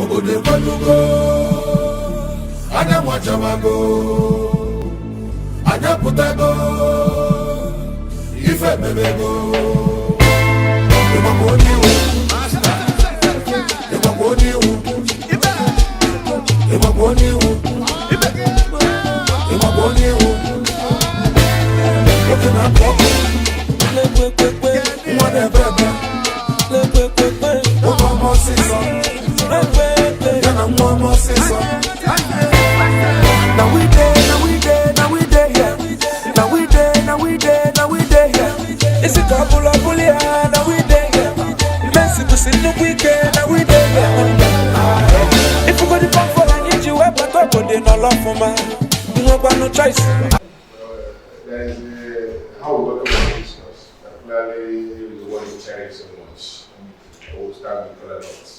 Obodo kwalugo, anya mwachamago, anya putago, ife bebego. Iwakoniwu, iwakoniwu, iwakoniwu, iwakoniwu. Looking at Papa, one bebe, one more sister. One more sister. Now we there, yeah. Now we there, yeah. It's a couple of bully, now we there, yeah. Messi was in the weekend, now we there, yeah. If you got the phone for I need you, but talk on the no love for man. You don't got no choice. There is how we work on business. Particularly if you want to cherish so much, I will start with products.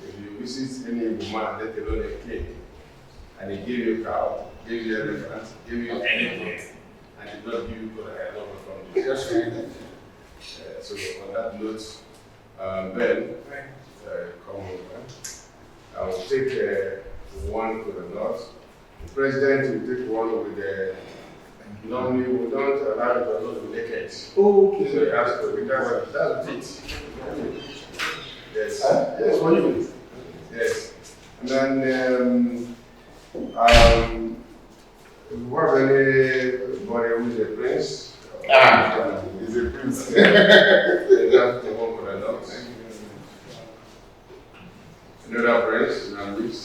If you visit any woman, let alone a king, and they give you a cow, give you elephant, give you anything, and they don't give you good, I don't know from you. Just read it. So on that note, Ben, come over. I will take one to the north. The president will take one with the. Normally, we don't allow it to go to naked. Oh, okay. So it has to be that's it. Yes. Yes, what do you mean? Yes. And then, what anybody who is a prince? Is a prince. They have to work for the dogs. Another prince, Nambis.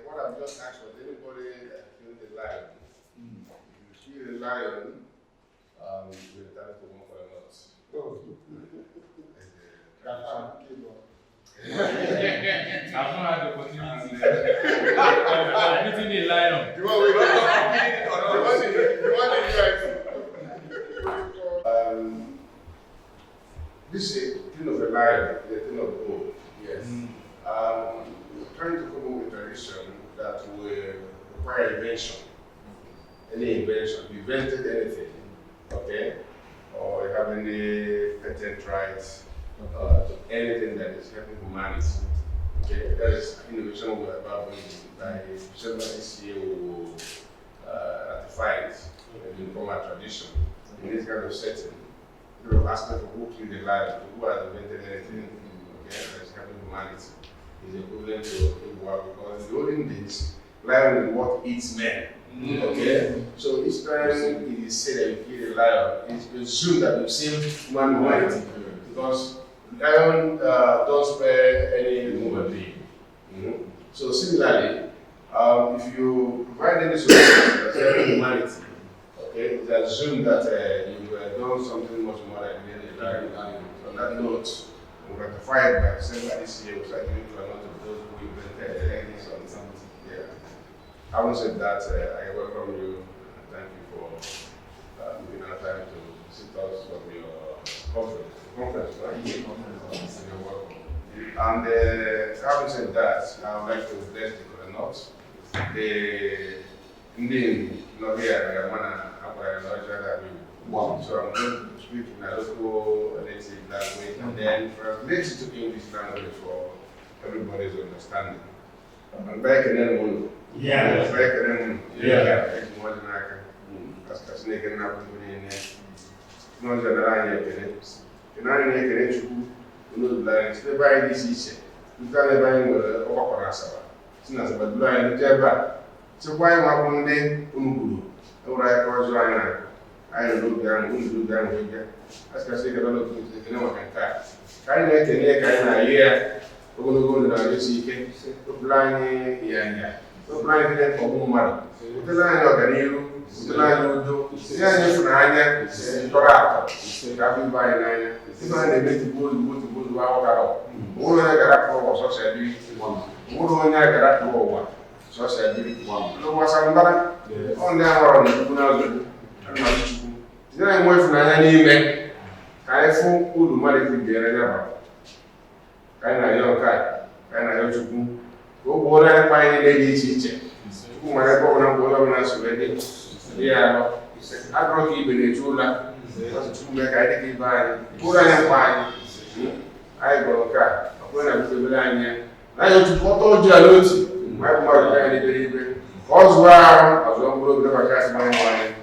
What I've just asked was anybody that killed the lion. If you kill the lion, you're entitled to one for the dogs. I've not had the opportunity. Meeting a lion. You want this is a thing of a lion, a thing of gold. Yes. We're trying to come up with a tradition that will require invention. Any invention, you invented anything, okay? Or you have any patent rights. To anything that is helping humanity. Okay, that is innovation we're about bringing. By December this year, we will ratify it and become a tradition. In this kind of setting, you will ask them who killed the lion, who has invented anything, okay, that is helping humanity. Is equivalent to Igwe, because in the olden days, lion is what eats men. Okay, so each time it is said that you kill a lion, it's assumed that you've seen humanity. Because lion don't spare any human being. So similarly, if you provide any solution that's helping humanity, okay, it's assumed that you have done something much more than any lion. On that note, we ratified by December this year, we start giving to a lot of those who invented anything on something. Yeah. Having said that, I welcome you and thank you for giving our time to sit us from your conference, right? You're welcome. And having said that, I would like to bless the coordinates. The Indian not here, I want to acquire a larger than you. Wow. So I'm going to speak in a local native language and then translate it to English language for everybody's understanding. I'm back in the moon. Yeah. Back in the moon. Yeah. More than I can. That's naked enough to be in there. No, and I make an issue, the blind, the blind is easy. You can't buy him with a walk on us. It's not about blind, so why am I one day? Or I cause I don't do down, do down with you. As I say, I don't know if you know what I can. I make a neck, I hear, we're going to go to the CK, the blind, yeah. The blind for woman. The line of the new. The line will do. Yeah, you're buying if I make the good out. All I got was such a big one. All I got over such a big one. Look what's on that. On there, then I'm away from any man. I found good money to be another. I know your car, and I know to go. What I find in the teacher. Who might have gone on us already. Yeah, I brought even a chula. To make I think by put on a fine. I go car. When I was a Now you to photo Jaloti. My mother carried the baby. Oswald, as well, will never cast my mind.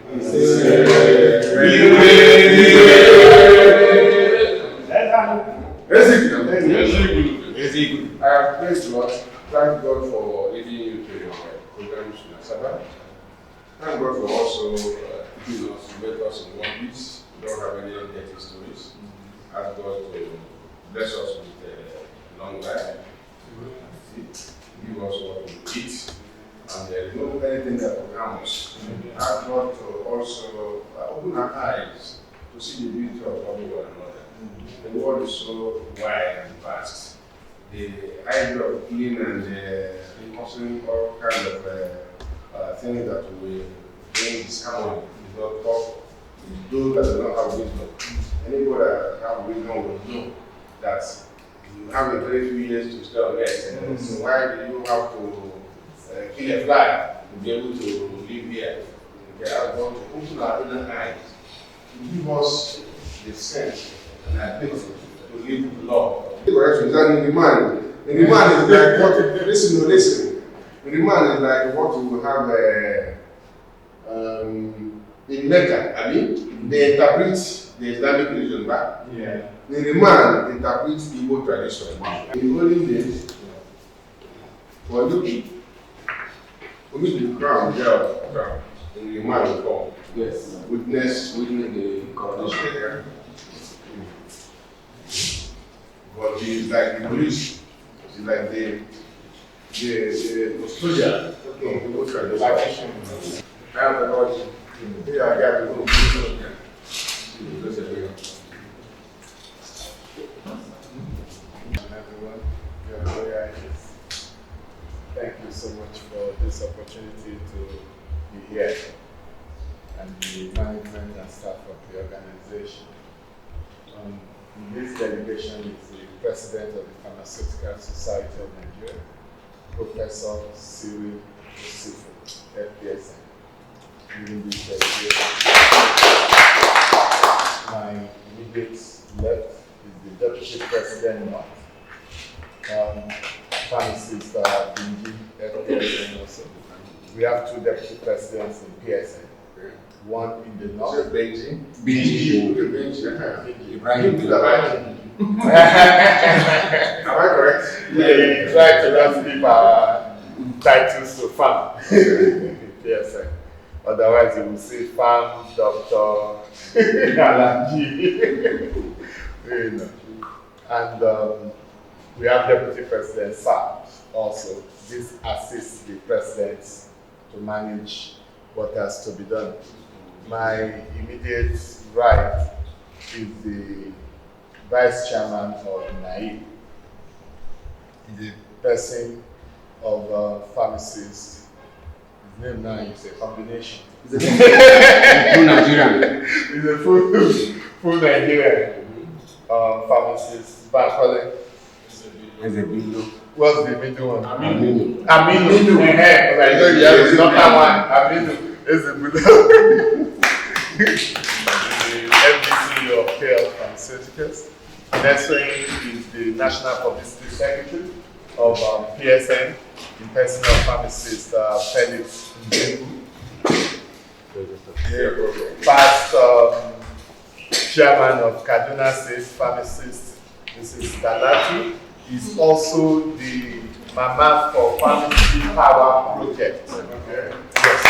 I have praised God. Thank God for leading you to your program in Sabbath. Thank God for also keeping us to make us in one piece. We don't have any dirty stories. Ask God to bless us with a long life. Give us what we eat. And there is no anything that will harm us. Ask God to also open our eyes to see the beauty of loving one another. The world is so wide and vast. The idea of clean and causing all kind of things that will bring disharmony is not possible. It's those that do not have wisdom. Anybody that have wisdom will know that you have a very few years to stay on earth. So why do you have to kill a fly to be able to live here? They are going to open our inner eyes to give us the sense and ability to live with love. The correction is that in the man is like what, listen. In the man is like what we will have in Mecca, I mean, they interpret the Islamic religion back. Yeah. The man interprets Igbo tradition. In the olden days, for you, only the crown, crown, and the man will come. Yes. Witness the coronation. But he's like the police. He's like the custodian. Igbo tradition. I am the Lord. Here I got the room. Everyone, your lawyers, thank you so much for this opportunity to be here and the management and staff of the organization. This delegation is the President of the Pharmaceutical Society of Nigeria, Professor Usifoh, PSN. During this delegation, my immediate left is the Deputy President North. Pharmacist Binji, PSN also. We have two Deputy Presidents in PSN. One in the north. Binji. Am I correct? Yeah, you try to just keep our titles to farm. PSN. Otherwise, you will see farm, doctor, Alaji. And we have Deputy President Sir also. This assists the president to manage what has to be done. My immediate right is the Vice Chairman of NAI, the person of pharmacists. His name now is a combination. Full Nigerian. He's a full Nigerian pharmacist. Bankole. What's the middle one? Aminu. I know you have not that one. Aminu is the middle. The MDC of KL Pharmaceuticals. Next one is the National Publicity Secretary of PSN, in person of pharmacist Felix Igwe. Past chairman of Kaduna State Pharmacist, Mrs. Dalatu, is also the Mama for Pharmacy Power Project. Okay. Yes.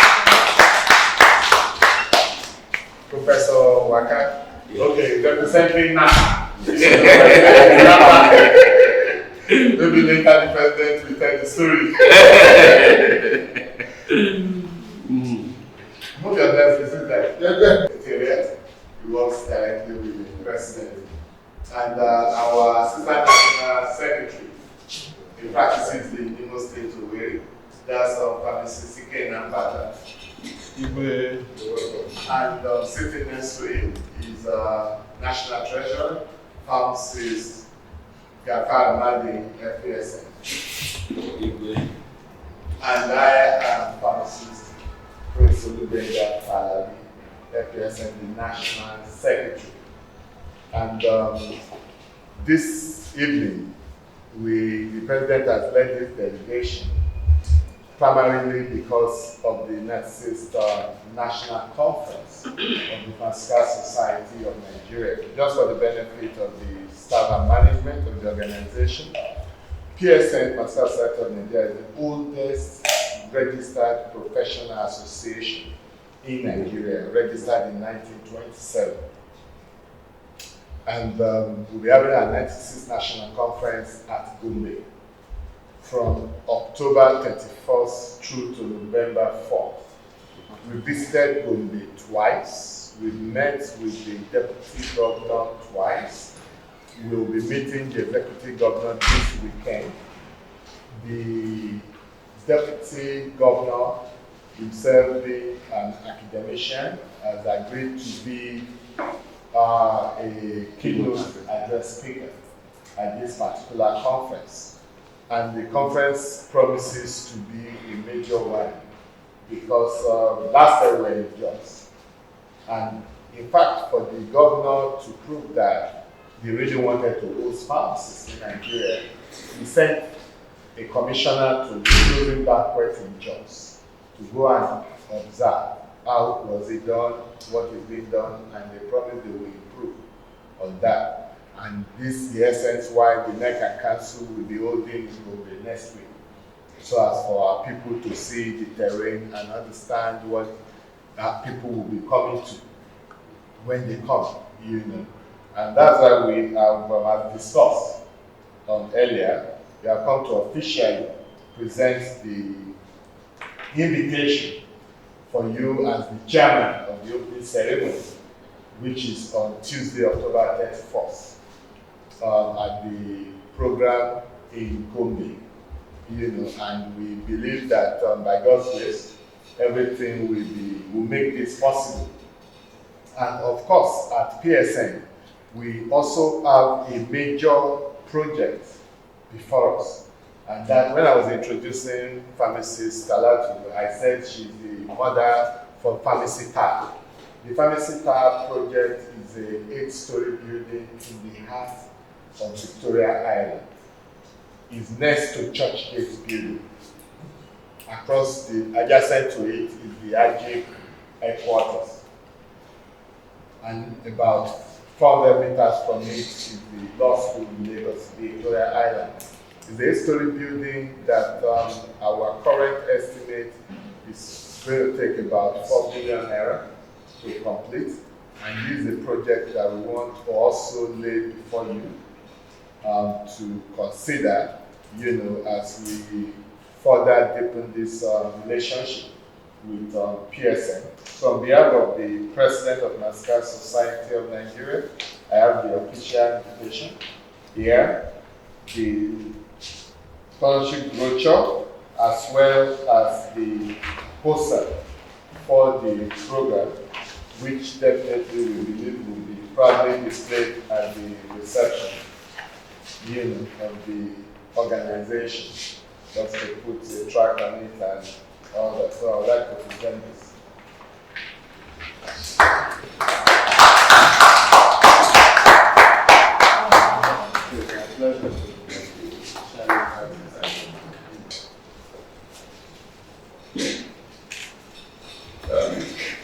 Professor Waka. Okay, representing NASA. Maybe later the president will tell the story. Move your left, is it like? He works directly with the president. And our Assistant National Secretary, he practices in Imo State Owerri. That's Pharmacist Ike Nambata. Igwe. And sitting next to him is National Treasurer, Pharmacist Gafar Madi, PSN. And I am Pharmacist Prince Olubenga Falabi, PSN, the National Secretary. And this evening, the president President has led this delegation primarily because of the next National Conference of the Pharmaceutical Society of Nigeria. Just for the benefit of the staff and management of the organization, PSN Pharmaceutical Society of Nigeria is the oldest registered professional association in Nigeria, registered in 1927. And we'll be having our 96th National Conference at Gombe from October 31st through to November 4th. We visited Gombe twice. We met with the Deputy Governor twice. We'll be meeting the Executive Governor this weekend. The Deputy Governor himself, being an academician, has agreed to be a keynote address speaker at this particular conference. And the conference promises to be a major one because last year we were in Jos. And in fact, for the governor to prove that they really wanted to host pharmacists in Nigeria, he sent a commissioner to the closing banquet in Jos to go and observe how was it done, what is being done, and they promised they will improve on that. And this is the essence why the NECA Council will be holding Gombe next week, so as for our people to see the terrain and understand what our people will be coming to when they come, you know. And that's why we have discussed earlier. We have come to officially present the invitation for you as the chairman of the opening ceremony, which is on Tuesday, October 31st, at the program in Gombe, you know. And we believe that by God's grace, everything will make this possible. And of course, at PSN, we also have a major project before us. And that when I was introducing pharmacist Talatu, I said she's the mother for Pharmacy Tab. The Pharmacy Tab project is an 8-story building in the heart of Victoria Island. It's next to Church Gate building. Across the adjacent to it is the AGIC headquarters. And about 400 meters from it is the law school in Lagos, Victoria Island. It's a 8-story building that our current estimate is going to take about 4 billion naira to complete. And this is a project that we want to also lay before you to consider, you know, as we further deepen this relationship with PSN. So on behalf of the President of Pharmaceutical Society of Nigeria, I have the official invitation here, the scholarship brochure, as well as the poster for the program, which definitely we believe will be proudly displayed at the reception, you know, of the organization, just to put a track on it and all that. So I would like to present this.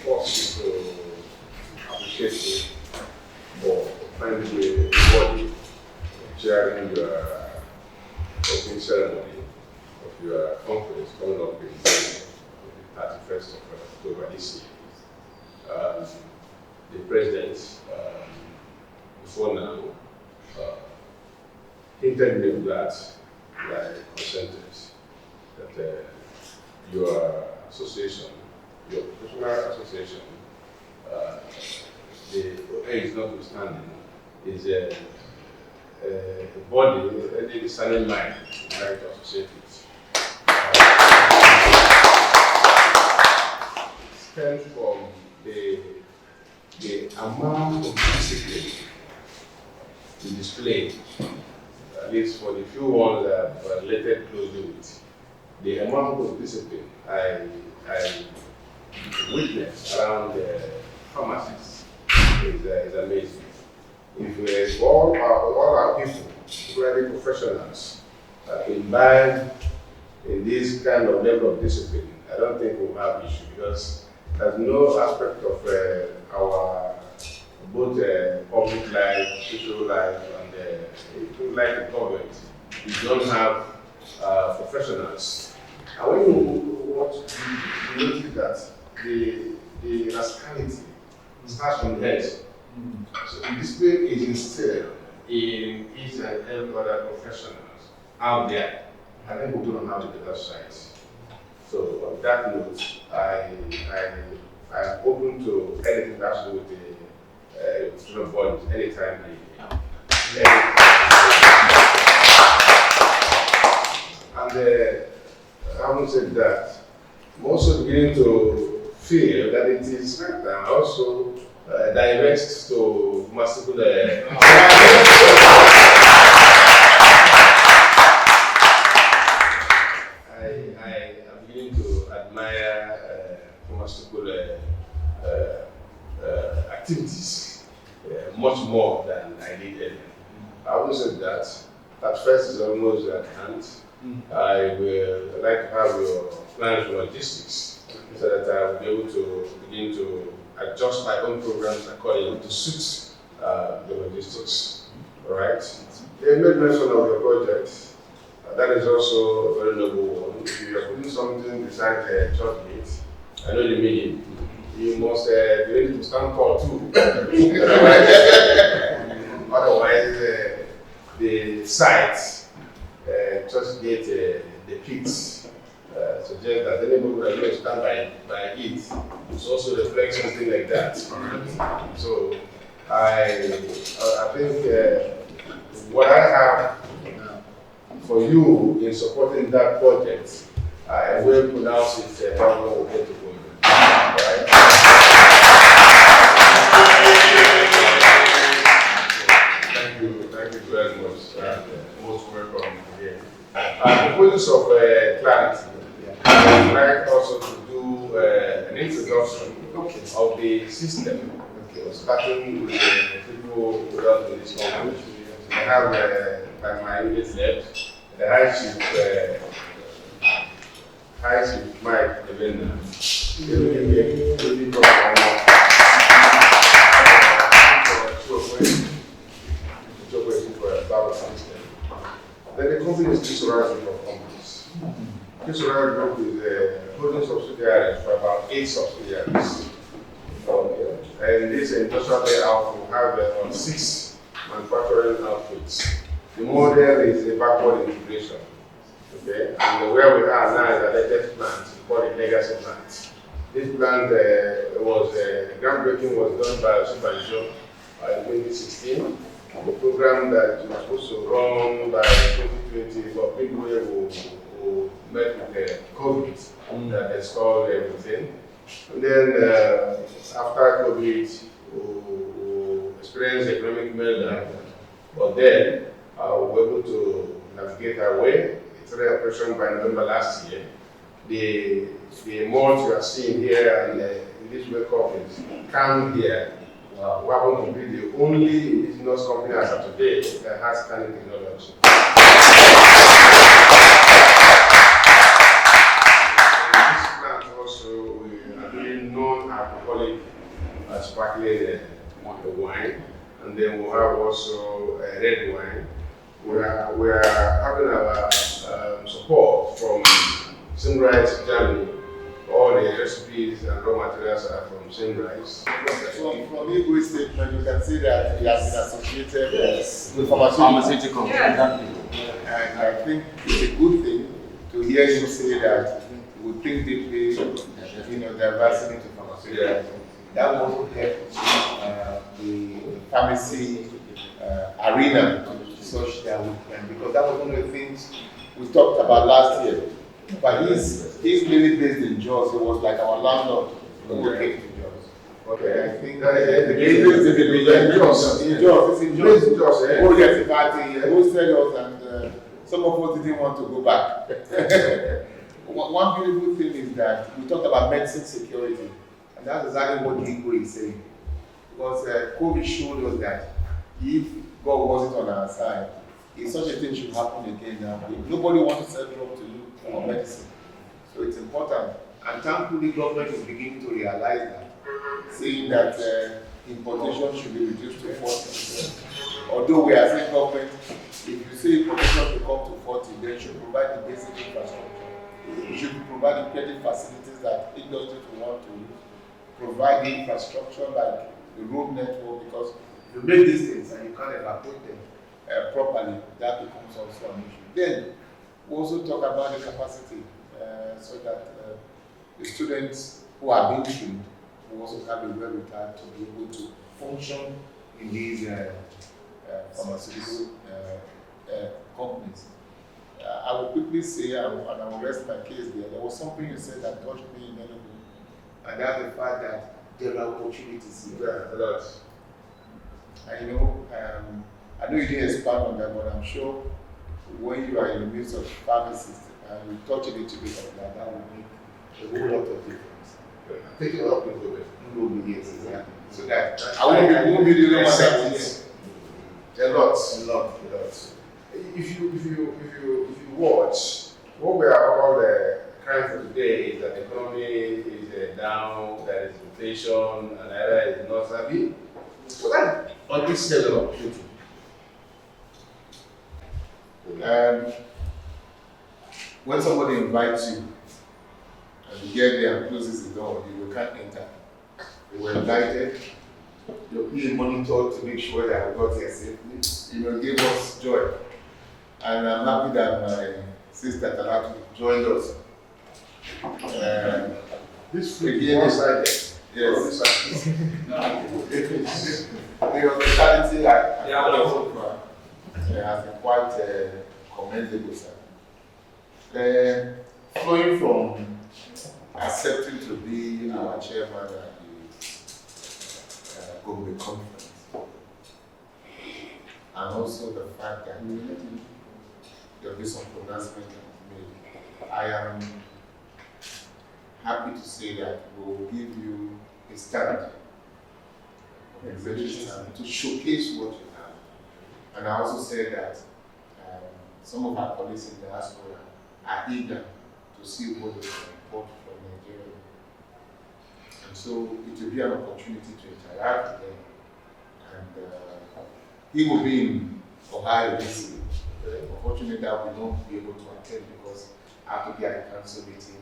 First, to appreciate you for finding a body chairing your opening ceremony of your conference coming up in the 31st of October this year. The President, before now, hinted me that I consented that your association, your professional association, the age notwithstanding, is a body, a standing line, right, to associate it. It stems from the amount of discipline you display, at least for the few ones that are related closely with. The amount of discipline I witnessed around the pharmacists is amazing. If all our people, really professionals, imbibe in this kind of level of discipline, I don't think we'll have issue, because there's no aspect of our both public life, social life, and even life in government. We don't have professionals. And when you watch, you notice that the rascality starts from the head. So the discipline is instilled in each and every other professionals out there. I think we don't have the better side. So on that note, I'm open to anything that has to do with the student bodies anytime And having said that, I'm also beginning to feel that it is right time also divest to pharmaceutical. I am beginning to admire pharmaceutical activities much more than I did earlier. I would say that first is almost at hand. I will like to have your plans for logistics so that I will be able to begin to adjust my own programs accordingly to suit the logistics. All right? They made mention of your project. That is also a very noble one. If you are putting something beside the church gate, I know the meaning. You must be ready to stand tall too. Otherwise, the sites, church gate depicts, suggest that anybody who is going to stand by it is also reflect something like that. So I think what I have for you in supporting that project, I will pronounce it how long we get to go. Right? Thank you very much. Most welcome again. The process of clarity, I would like also to do an introduction of the system, starting with the people who are in this conference. I have by my immediate left the High Chief Mike Evenda. Then the company is Kisorara Group of Companies. Kisorara Group is holding subsidiaries for about 8 subsidiaries. And this industrial layout will have 6 manufacturing outfits. The model is a backward integration. Okay? And where we are now is the latest plant, called the legacy plant. This plant groundbreaking was done by Supervision in 2016. The program that was supposed to run by 2020, but Igwe will met with the COVID that has stalled everything. And then after COVID, we experienced economic meltdown. But then we were able to navigate our way. It started operation by November last year. The malls you are seeing here and in this wake up is come here. We happen to be the only indigenous company as of today that has scanning technology. In this plant also, we are doing non-alcoholic sparkling wine, and then we'll have also red wine. We are having our support from Sunrise Germany. All the recipes and raw materials are from Sunrise. From Igwe's statement, you can see that he has been associated with pharmaceutical. And I think it's a good thing to hear him say that we think deeply, diversity into pharmaceuticals. That will also help the pharmacy arena such that we can, because that was one of the things we talked about last year. But he's really based in Jos. He was like our landlord who came to Jos. Okay, I think in Jos. Oh yes, in fact, he hosted us, and some of us didn't want to go back. One beautiful thing is that we talked about medicine security, and that's exactly what Igwe is saying. Because COVID showed us that if God wasn't on our side, if such a thing should happen again now, nobody wants to sell drugs to you or medicine. So it's important. And thankfully, government is beginning to realize that, saying that importation should be reduced to 40%. Although we are saying government, if you say importation should come to 40, they should provide the basic infrastructure. We should provide the credit facilities that industries will want to use, provide the infrastructure like the road network, because if you make these things and you can't evacuate them properly, that becomes also an issue. Then we also talk about the capacity so that the students who are being trained will also have a wherewithal to be able to function in these pharmaceutical companies. I will quickly say, and I will rest my case there. There was something you said that touched me in Enugu, and that's the fact that there are opportunities here. Yeah, a lot. And you know, I know you didn't expand on that, but I'm sure when you are in the midst of pharmacists and you touch a little bit of that, that will make a whole lot of difference. Take it up a little bit. Yes, exactly. So that I won't be the only one that is A lot. If you watch, what we are all crying for today is that the economy is down, there is inflation, and either is not happy. So that on this level of opportunity. When somebody invites you and you get there and closes the door, you can't enter. You were invited, you're being monitored to make sure that we got here safely. You know, it gave us joy. And I'm happy that my sister Talatu joined us. This again is like yes. The hospitality has been quite commendable, sir. Flowing from accepting to be our chairman at the Gombe conference, and also the fact that there will be some pronouncement made. I am happy to say that we will give you a stand, to showcase what you have. And I also said that some of our colleagues in the diaspora are eager to see what they can import from Nigeria. And so it will be an opportunity to interact with them. And he will be in Ohio this week. Unfortunately, that we won't be able to attend because I have to be at a council meeting in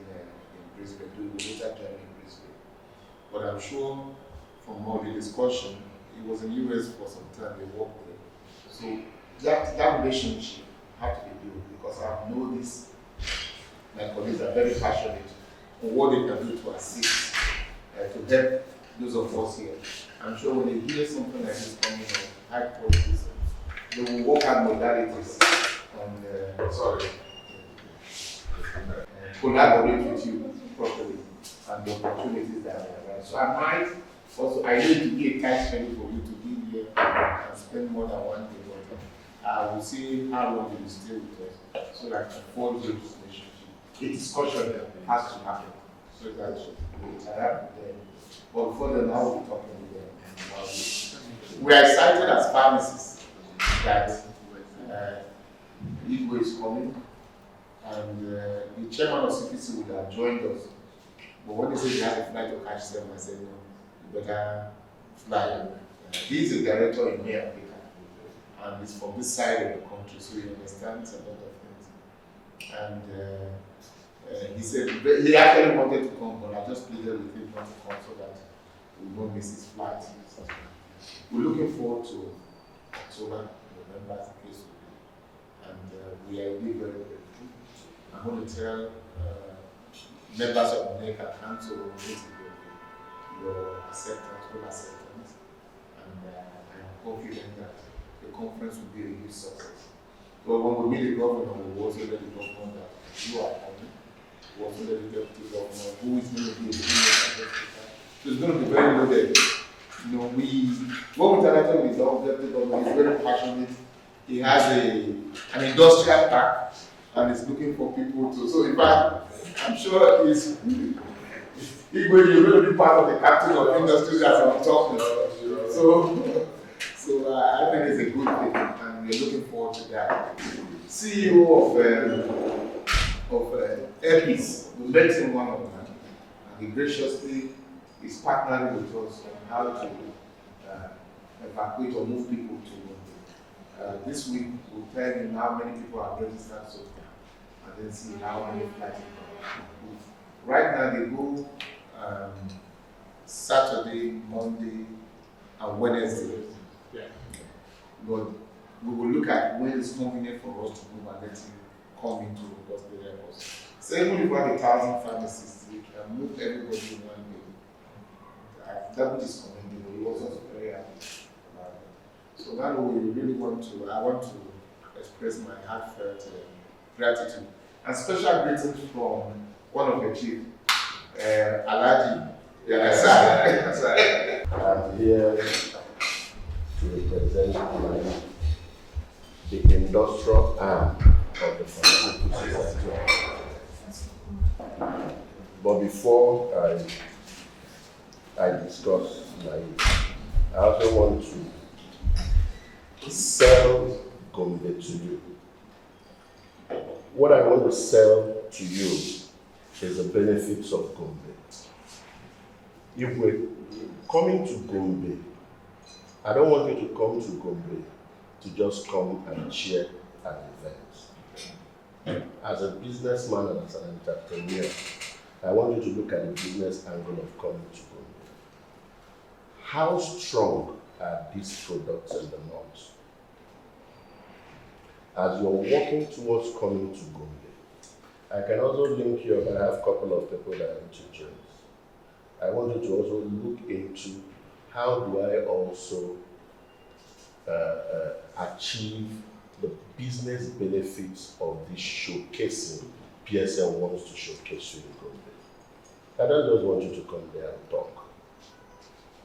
Brisbane. We will later join in Brisbane. But I'm sure from all the discussion, he was in the US for some time, they worked there. So that relationship had to be built because I know this. My colleagues are very passionate on what they can do to assist, to help those of us here. I'm sure when they hear something like this coming on high quality, they will work out modalities and collaborate with you properly and the opportunities that are around. So I might also, I need to be a tight schedule for you to be here and spend more than 1 day. I will see how long you will stay with us so that I can forge this relationship. The discussion has to happen so that we interact with them. But before then, I will be talking with them. We are excited as pharmacists that Igwe is coming, and the chairman of CPC would have joined us. But when they said they had a flight to catch them, I said, no, you better fly. He is a director in May Africa, and he's from this side of the country, so he understands a lot of things. And he said he actually wanted to come, but I just pleaded with him not to come so that we won't miss his flight. We're looking forward to October, November as the case will be. And we are indeed very grateful. I'm going to tell members of the NECA Council your acceptance, full acceptance. And I am confident that the conference will be a huge success. But when we meet the governor, we will also let the governor that you are coming. We also let the deputy governor who is going to be a senior investigator. So it's going to be very loaded. You know, when we interacted with the deputy governor, he's very passionate. He has an industrial park and is looking for people to. So in fact, I'm sure Igwe, you're going to be part of the captain of industry as I'm talking. So I think it's a good thing, and we we're looking forward to that. CEO of Airpeace, we met him one on one, and he graciously is partnering with us on how to evacuate or move people to this week. We'll tell him how many people have registered so far, and then see how many flights come. Right now they go Saturday, Monday, and Wednesday. Yeah. But we will look at when it's convenient for us to move and let you come into the airport. So even if we have 1,000 pharmacists, we can move everybody in one day. That which is commendable. He was also very happy about it. So now we really want to express my heartfelt gratitude and special greetings from one of the chiefs, Alhaji. That's right. I'm here to represent the industrial arm of the pharmaceutical society. But before I discuss I also want to sell Gombe to you. What I want to sell to you is the benefits of Gombe. If we're coming to Gombe, I don't want you to come to Gombe to just come and cheer at events. As a businessman and as an entrepreneur, I want you to look at the business angle of coming to Gombe. How strong are these products in the north? As you're walking towards coming to Gombe, I can also link you up. I have a couple of people that are into joins. I want you to also look into how do I also achieve the business benefits of this showcasing PSN wants to showcase you in Gombe. I don't just want you to come there and talk.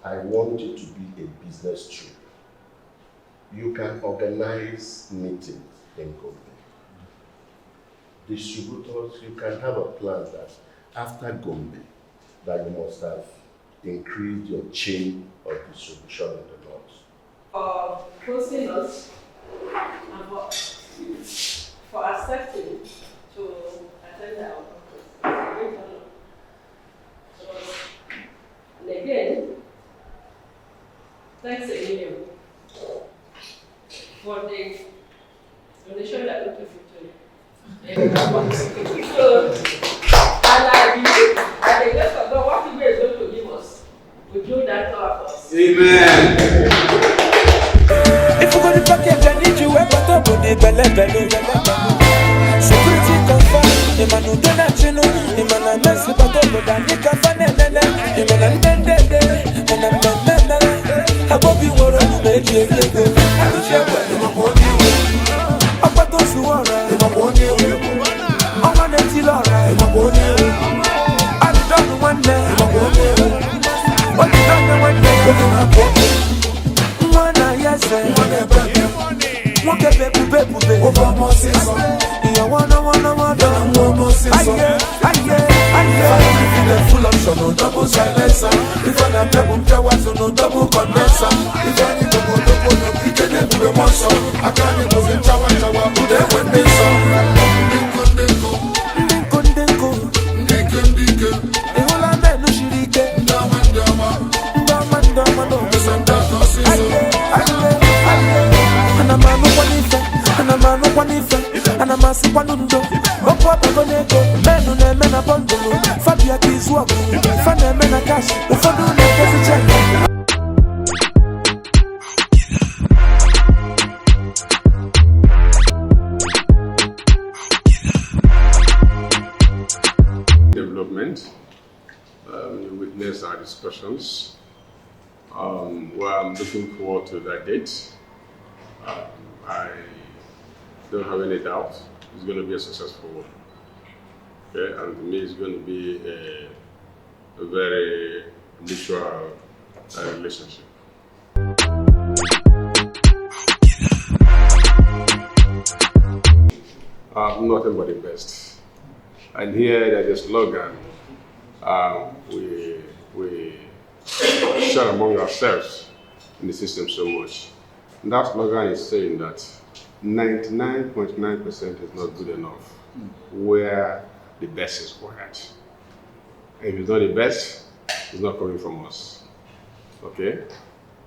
I want it to be a business trip. You can organize meetings in Gombe. Distributors, you can have a plan that after Gombe, that you must have increased your chain of distribution in the north. For hosting us and for accepting to attend our conference. And again, thanks again for the donation that we took to so, and I believe that the grace of God, what Igwe is going to give us, will do that to us. Amen. If you go to package, I need you to put the belly. Security confirm, the man who don't have you know, the man I mess with, but I need to find it. The man I go be one of the make go. I will share with you. I'm not those who are right. I'm not until all right. I don't one day. What you don't one day. One I yes, one baby. Over more season. You wanna. I full option, no double silencer. If I am double towers, no double condenser. If I need to go, no kitchen, no emotion. I can't go in shower, who they when they saw. And I'm a sipanundo, Opa Pagonego, men on a men a bundle, Fabia Kizwaku, Fana Mena Cash, Ufadu Development. You witness our discussions. Well, I'm looking forward to that date. I don't have any doubt it's going to be a successful one. Okay, and to me it's going to be a very mutual relationship. Nothing but the best. And here there's a slogan we share among ourselves in the system so much. And that slogan is saying that 99.9% is not good enough where the best is required. If it's not the best, it's not coming from us. Okay?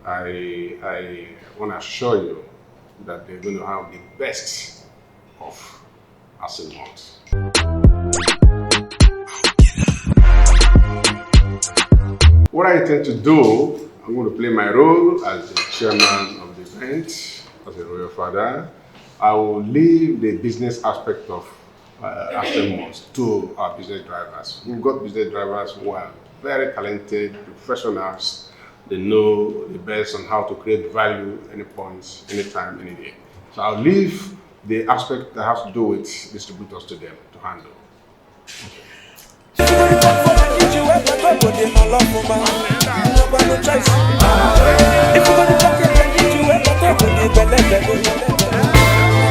I want to assure you that they're going to have the best of Asset Month. What I intend to do, I'm going to play my role as the chairman of the event, as a royal father. I will leave the business aspect of Asset Month to our business drivers. We've got business drivers who are very talented professionals. They know the best on how to create value any points, anytime, any day. So I'll leave the aspect that has to do with distributors to them to handle.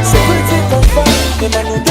Security confirm,